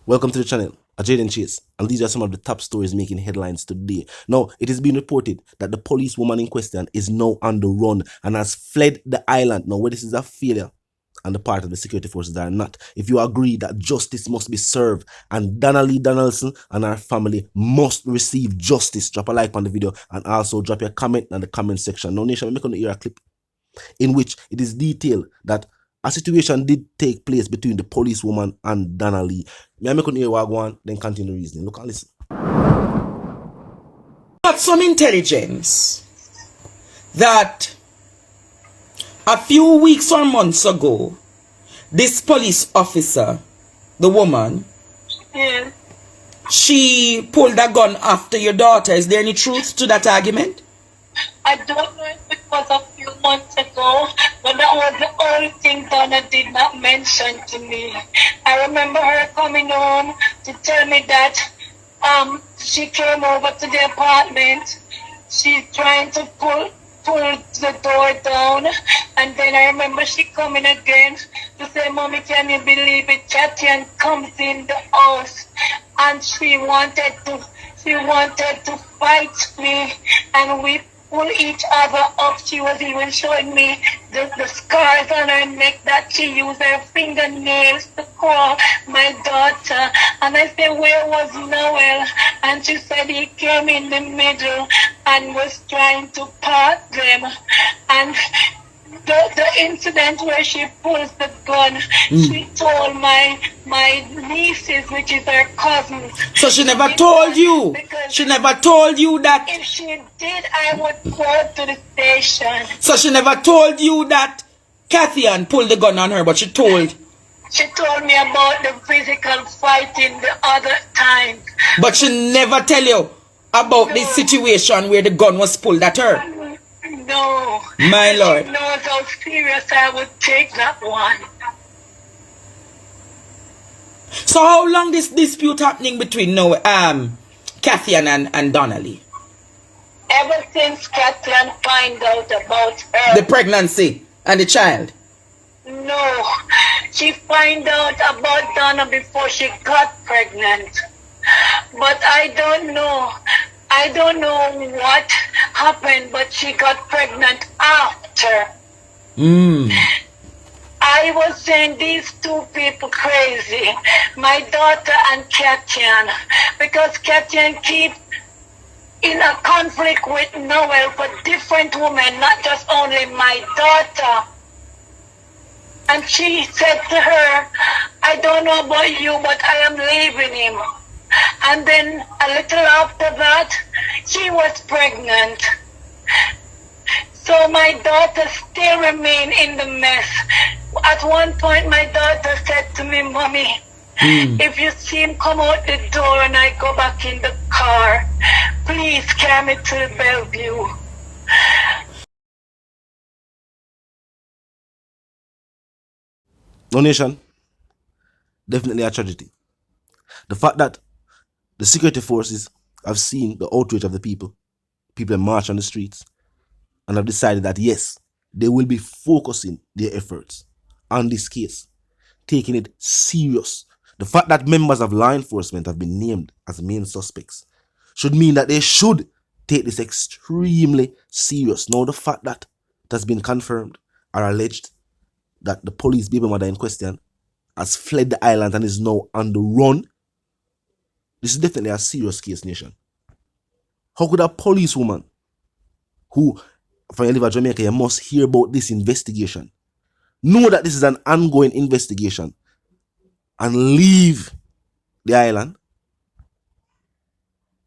Welcome to the channel, Jaden Chase, and these are some of the top stories making headlines today. Now, it has been reported that the police woman in question is now on the run and has fled the island. Now, whether this is a failure on the part of the security forces or not, if you agree that justice must be served and Donaldson and her family must receive justice, drop a like on the video and also drop your comment in the comment section. Now, nation, I'm going to hear a clip in which it is detailed that a situation did take place between the policewoman and Donna Lee. Me, I make hear what go on, then continue reasoning. Look and listen. Got some intelligence that a few weeks or months ago, this police officer, the woman, she pulled a gun after your daughter. Is there any truth to that argument? I don't know if it was a few months ago, but that was the only thing Donna did not mention to me. I remember her coming home to tell me that she came over to the apartment. She's trying to pull the door down, and then I remember she coming again to say, "Mommy, can you believe it? Katyan comes in the house, and she wanted to fight me, and we pull each other up." She was even showing me the scars on her neck that she used her fingernails to claw my daughter. And I said, "Where was Noel?" And she said he came in the middle and was trying to part them. And the incident where she pulls the gun, she told my nieces, which is her cousins. So she never told you? She never told you that? If she did, I would go to the station. So she never told you that Katyan pulled the gun on her, but she told me about the physical fighting the other time. But she never tell you about the situation where the gun was pulled at her? No. My Lord. She knows how serious I would take that one. So how long this dispute happening between Katyan and Donnelly? Ever since Katyan find out about her. The pregnancy and the child? No. She find out about Donna before she got pregnant. But I don't know. I don't know what happened, but she got pregnant after. I was saying these two people crazy, my daughter and Katyan, because Katyan keep in a conflict with Noel for different women, not just only my daughter. And she said to her, "I don't know about you, but I am leaving him." And then a little after that, she was pregnant. So my daughter still remained in the mess. At one point, my daughter said to me, "Mommy, if you see him come out the door and I go back in the car, please carry me to the Bellevue." No, nation, definitely a tragedy. The fact that the security forces have seen the outrage of the people that march on the streets, and have decided that yes, they will be focusing their efforts on this case, taking it serious. The fact that members of law enforcement have been named as main suspects should mean that they should take this extremely serious. Now, the fact that it has been confirmed or alleged that the police baby mother in question has fled the island and is now on the run, this is definitely a serious case, nation. How could a policewoman who, from you live in Jamaica, you must hear about this investigation, know that this is an ongoing investigation, and leave the island?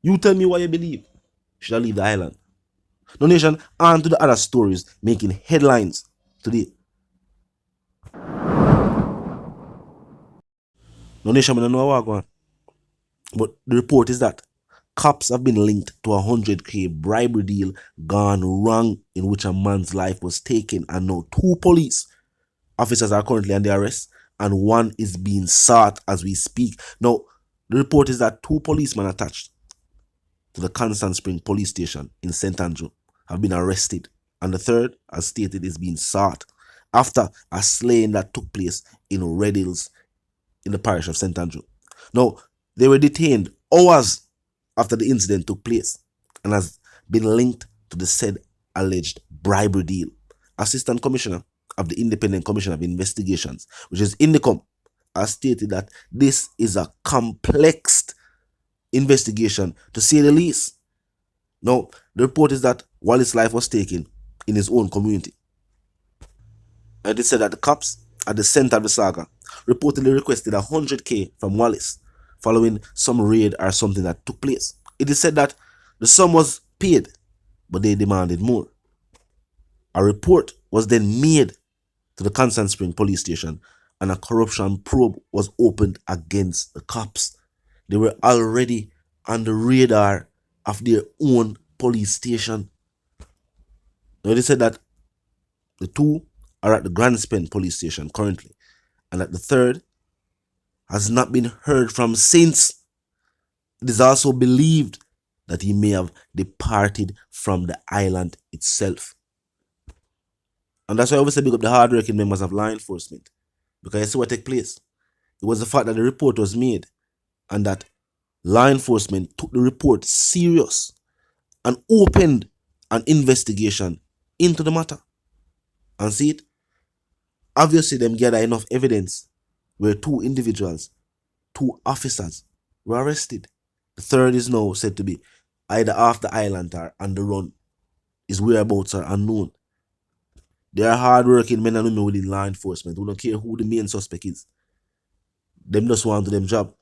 You tell me why you believe should I leave the island? No, nation, on to the other stories making headlines today. No, nation, I don't know what going on, but the report is that cops have been linked to a 100K bribery deal gone wrong, in which a man's life was taken, and now 2 police officers are currently under arrest and 1 is being sought as we speak. Now, the report is that 2 policemen attached to the Constant Spring police station in St. Andrew have been arrested, and the 3rd, as stated, is being sought after a slaying that took place in Red Hills in the parish of St. Andrew. Now, they were detained hours after the incident took place and has been linked to the said alleged bribery deal. Assistant Commissioner of the Independent Commission of Investigations, which is INDECOM, has stated that this is a complex investigation, to say the least. Now, the report is that Wallace's life was taken in his own community. And it said that the cops at the center of the saga reportedly requested 100K from Wallace following some raid or something that took place. It is said that the sum was paid, but they demanded more. A report was then made to the Constant Spring police station and a corruption probe was opened against the cops. They were already on the radar of their own police station. Now, they said that the two are at the Grand Spend police station currently, and that the third has not been heard from since. It is also believed that he may have departed from the island itself. And that's why I always say big up the hardworking members of law enforcement, because you see what took place. It was the fact that the report was made and that law enforcement took the report serious and opened an investigation into the matter. And see it? Obviously, them gather enough evidence where two individuals, two officers, were arrested. The third is now said to be either off the island or on the run. His whereabouts are unknown. They are hard-working men and women within law enforcement who don't care who the main suspect is. Them just want to do them job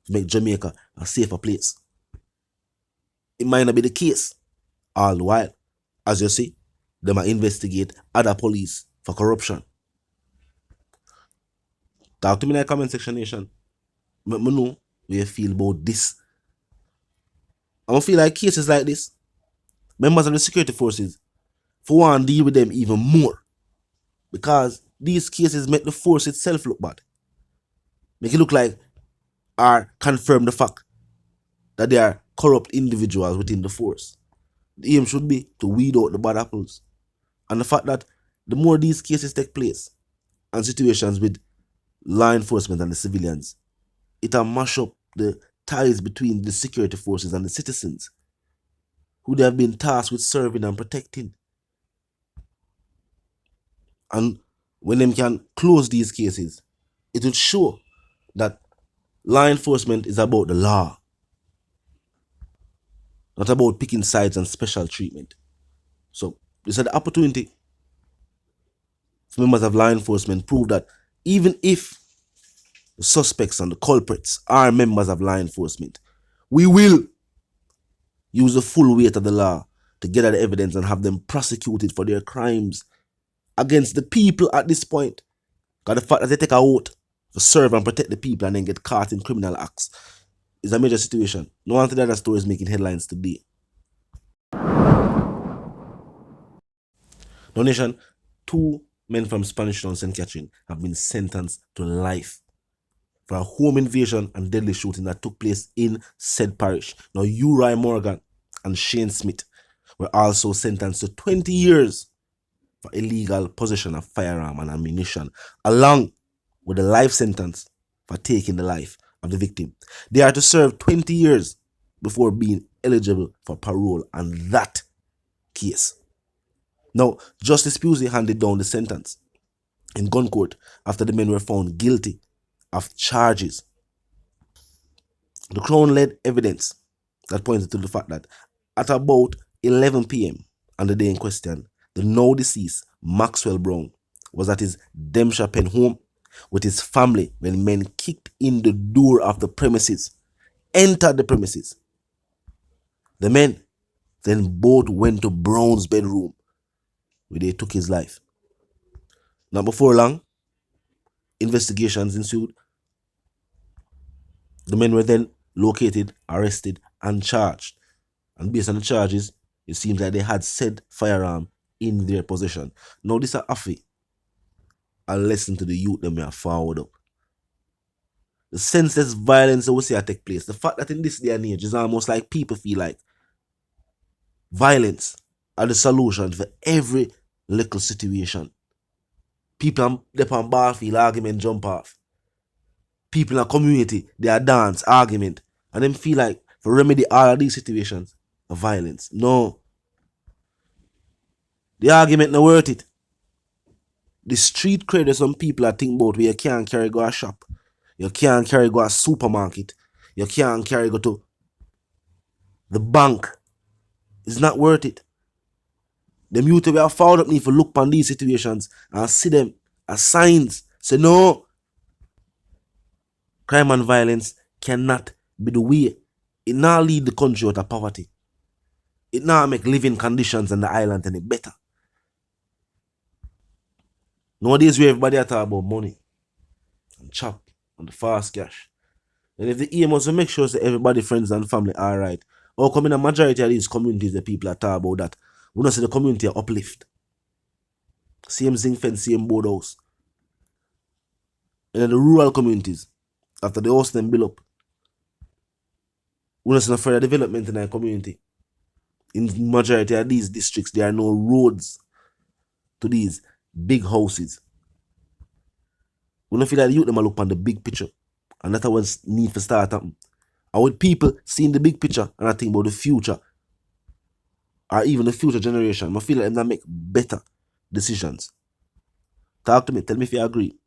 to make Jamaica a safer place. It might not be the case all the while. As you see, they might investigate other police for corruption. Talk to me in the comment section, nation. Let me know how you feel about this. I don't feel like cases like this, members of the security forces, for one, deal with them even more. Because these cases make the force itself look bad. Make it look like, or confirm the fact that they are corrupt individuals within the force. The aim should be to weed out the bad apples. And the fact that the more these cases take place and situations with law enforcement and the civilians, it'll mash up the ties between the security forces and the citizens who they have been tasked with serving and protecting. And when them can close these cases, it will show that law enforcement is about the law, not about picking sides and special treatment. So this is the opportunity for members of law enforcement prove that even if the suspects and the culprits are members of law enforcement, we will use the full weight of the law to gather the evidence and have them prosecuted for their crimes against the people at this point. Because the fact that they take a oath to serve and protect the people and then get caught in criminal acts is a major situation. No one of the other stories making headlines today. Now, nation, 2 men from Spanish Town, St. Catherine, have been sentenced to life for a home invasion and deadly shooting that took place in said parish. Now, Uri Morgan and Shane Smith were also sentenced to 20 years for illegal possession of firearm and ammunition, along with a life sentence for taking the life of the victim. They are to serve 20 years before being eligible for parole on that case. Now, Justice P0lice handed down the sentence in gun court after the men were found guilty of charges. The Crown led evidence that pointed to the fact that at about 11 p.m. on the day in question, the now deceased Maxwell Brown was at his Dempshire Pen home with his family when men kicked in the door of the premises, entered the premises. The men then both went to Brown's bedroom where they took his life. Now, before long, investigations ensued. The men were then located, arrested, and charged. And based on the charges, it seems that they had said firearm in their possession. Now, this is a lesson to the youth that may have forward up. The senseless violence that we see take place, the fact that in this day and age, it's almost like people feel like violence are the solution for every little situation. People they on battlefield argument jump off. people in a community, they are dance, argument, and them feel like for remedy all of these situations of violence. No. The argument not worth it. The street credit some people are think about where you can't carry go a shop. You can't carry go a supermarket. You can't carry go to the bank. It's not worth it. The youth we are found up need to look on these situations and see them as signs. Say no. Crime and violence cannot be the way. It now lead the country out of poverty. It now make living conditions on the island any better. Nowadays where everybody talk about money and chop and the fast cash. And if the aim was to make sure that everybody, friends and family are right, how come in a majority of these communities the people are talk about that? We don't see the community uplift. Same zinc fence, same board house. And in the rural communities, after the house them build up, we don't see no further development in our community. In majority of these districts, there are no roads to these big houses. We don't feel like the youth them look on the big picture. And that's what need to start happening. And with people seeing the big picture and I think about the future, or even the future generation, I feel like them make better decisions. Talk to me, tell me if you agree.